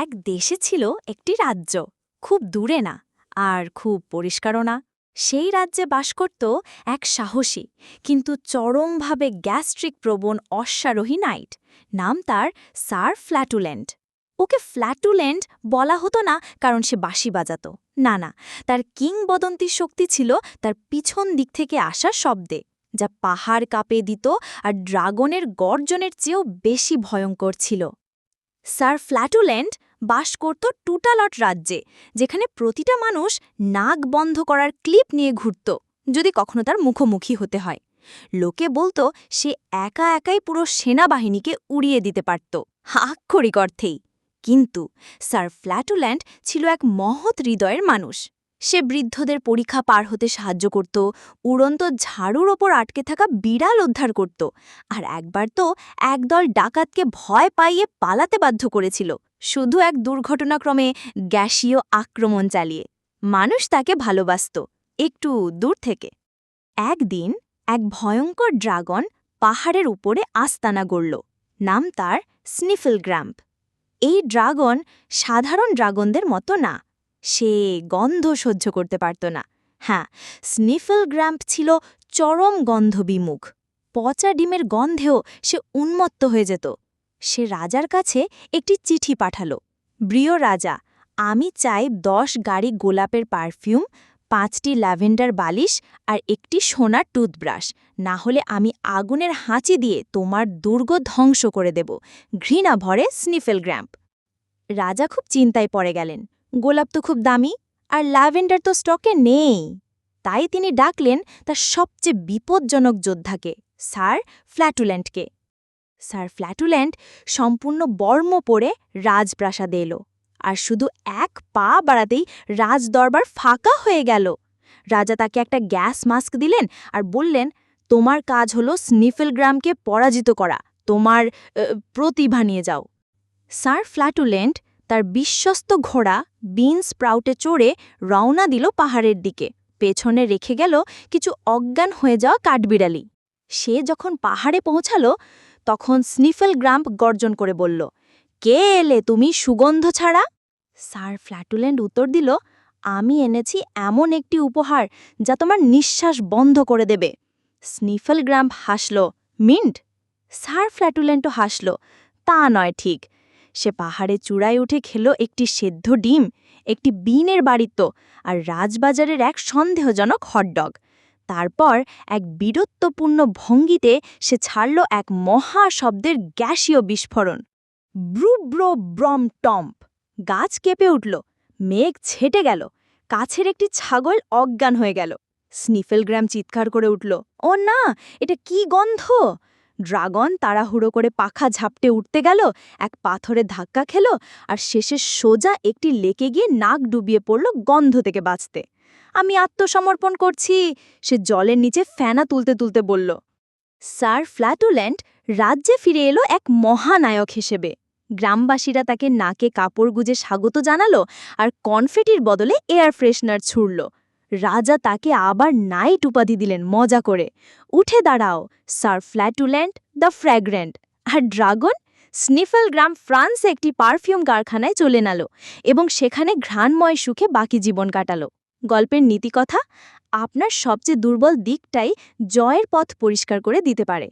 এক দেশে ছিল একটি রাজ্য, খুব দূরে না, আর খুব পরিষ্কারও না। সেই রাজ্যে বাস করত এক সাহসী কিন্তু চরমভাবে গ্যাস্ট্রিক প্রবণ অশ্বারোহী নাইট। নাম তার স্যার ফ্ল্যাটুল্যান্ড। ওকে ফ্ল্যাটুল্যান্ড বলা হতো না কারণ সে বাঁশি বাজাত, না, তার কিংবদন্তি শক্তি ছিল তার পিছন দিক থেকে আসা শব্দে, যা পাহাড় কাঁপে দিত আর ড্রাগনের গর্জনের চেয়েও বেশি ভয়ঙ্কর ছিল। স্যার ফ্ল্যাটুল্যান্ড বাস করত টুটালট রাজ্যে, যেখানে প্রতিটা মানুষ নাক বন্ধ করার ক্লিপ নিয়ে ঘুরত যদি কখনো তার মুখোমুখি হতে হয়। লোকে বলতো সে একা একাই পুরো সেনাবাহিনীকে উড়িয়ে দিতে পারত, আক্ষরিক অর্থেই। কিন্তু স্যার ফ্ল্যাটুল্যান্ড ছিল এক মহৎ হৃদয়ের মানুষ। সে বৃদ্ধদের পরীক্ষা পার হতে সাহায্য করত, উড়ন্ত ঝাড়ুর ওপর আটকে থাকা বিড়াল উদ্ধার করত, আর একবার তো একদল ডাকাতকে ভয় পাইয়ে পালাতে বাধ্য করেছিল, শুধু এক দুর্ঘটনাক্রমে গ্যাসীয় আক্রমণ চালিয়ে। মানুষ তাকে ভালোবাসত, একটু দূর থেকে। একদিন এক ভয়ঙ্কর ড্রাগন পাহাড়ের উপরে আস্তানা গড়ল। নাম তার স্নিফল গ্র্যাম্প। এই ড্রাগন সাধারণ ড্রাগনদের মতো না, সে গন্ধ সহ্য করতে পারত না। হ্যাঁ, স্নিফল গ্র্যাম্প ছিল চরম গন্ধবিমুখ। পচা ডিমের গন্ধেও সে উন্মত্ত হয়ে যেত। সে রাজার কাছে একটি চিঠি পাঠাল। প্রিয় রাজা, আমি চাই 10 গাড়ি গোলাপের পারফিউম, 5টি ল্যাভেন্ডার বালিশ আর একটি সোনার টুথব্রাশ, না হলে আমি আগুনের হাঁচি দিয়ে তোমার দুর্গ ধ্বংস করে দেব। ঘৃণা ভরে স্নিফল গ্র্যাম্প। রাজা খুব চিন্তায় পড়ে গেলেন। গোলাপ তো খুব দামি, আর ল্যাভেন্ডার তো স্টকে নেই। তাই তিনি ডাকলেন তার সবচেয়ে বিপজ্জনক যোদ্ধাকে, স্যার ফ্ল্যাটুল্যান্ডকে। স্যার ফ্ল্যাটুল্যান্ড সম্পূর্ণ বর্ম পরে রাজপ্রাসাদে এলো, আর শুধু এক পা বাড়াতেই রাজদরবার ফাঁকা হয়ে গেল। রাজা তাকে একটা গ্যাস মাস্ক দিলেন আর বললেন, তোমার কাজ হলো স্নিফল গ্র্যাম্পকে পরাজিত করা, তোমার প্রতিভা নিয়ে যাও। স্যার ফ্ল্যাটুল্যান্ড তার বিশ্বস্ত ঘোড়া বিন স্প্রাউটে চড়ে রওনা দিল পাহাড়ের দিকে। পেছনে রেখে গেল কিছু অজ্ঞান হয়ে যাওয়া কাঠবিড়ালি। সে যখন পাহাড়ে পৌঁছাল, তখন স্নিফল গ্র্যাম্প গর্জন করে বলল, কে এলে তুমি সুগন্ধ ছাড়া? স্যার ফ্ল্যাটুল্যান্ড উত্তর দিল, আমি এনেছি এমন একটি উপহার যা তোমার নিঃশ্বাস বন্ধ করে দেবে। স্নিফল গ্র্যাম্প হাসল, মিন্ট? স্যার ফ্ল্যাটুল্যান্ডও হাসল, তা নয় ঠিক। সে পাহাড়ে চূড়ায় উঠে খেল একটি সেদ্ধ ডিম, একটি বিনের বাড়িত্ব, আর রাজবাজারের এক সন্দেহজনক হটডগ। তারপর এক বীরত্বপূর্ণ ভঙ্গিতে সে ছাড়ল এক মহা শব্দের গ্যাসীয় বিস্ফোরণ। ব্রুব্রো ব্রম টম্প! গাছ কেঁপে উঠল, মেঘ ছেটে গেল, কাছের একটি ছাগল অজ্ঞান হয়ে গেল। স্নিফল গ্র্যাম্প চিৎকার করে উঠল, ও না, এটা কি গন্ধ! ড্রাগন তাড়াহুড়ো করে পাখা ঝাপটে উঠতে গেল, এক পাথরে ধাক্কা খেল, আর শেষে সোজা একটি লেকে গিয়ে নাক ডুবিয়ে পড়ল গন্ধ থেকে বাঁচতে। আমি আত্মসমর্পণ করছি, সে জলের নিচে ফেনা তুলতে তুলতে বলল। স্যার ফ্ল্যাটুল্যান্ড রাজ্যে ফিরে এলো এক মহানায়ক হিসেবে। গ্রামবাসীরা তাকে নাকে কাপড় গুজে স্বাগত জানালো, আর কনফেটির বদলে এয়ার ফ্রেশনার ছুড়ল। রাজা তাকে আবার নাইট উপাধি দিলেন মজা করে। উঠে দাঁড়াও, স্যার ফ্ল্যাটুল্যান্ড দ্য ফ্র্যাগ্রেন্ট। আর ড্রাগন? স্নিফল গ্র্যাম্প ফ্রান্সে একটি পারফিউম কারখানায় চলে গেল এবং সেখানে ঘ্রাণময় সুখে বাকি জীবন কাটাল। গল্পের নীতিকথা, আপনার সবচেয়ে দুর্বল দিকটাই জয়ের পথ পরিষ্কার করে দিতে পারে।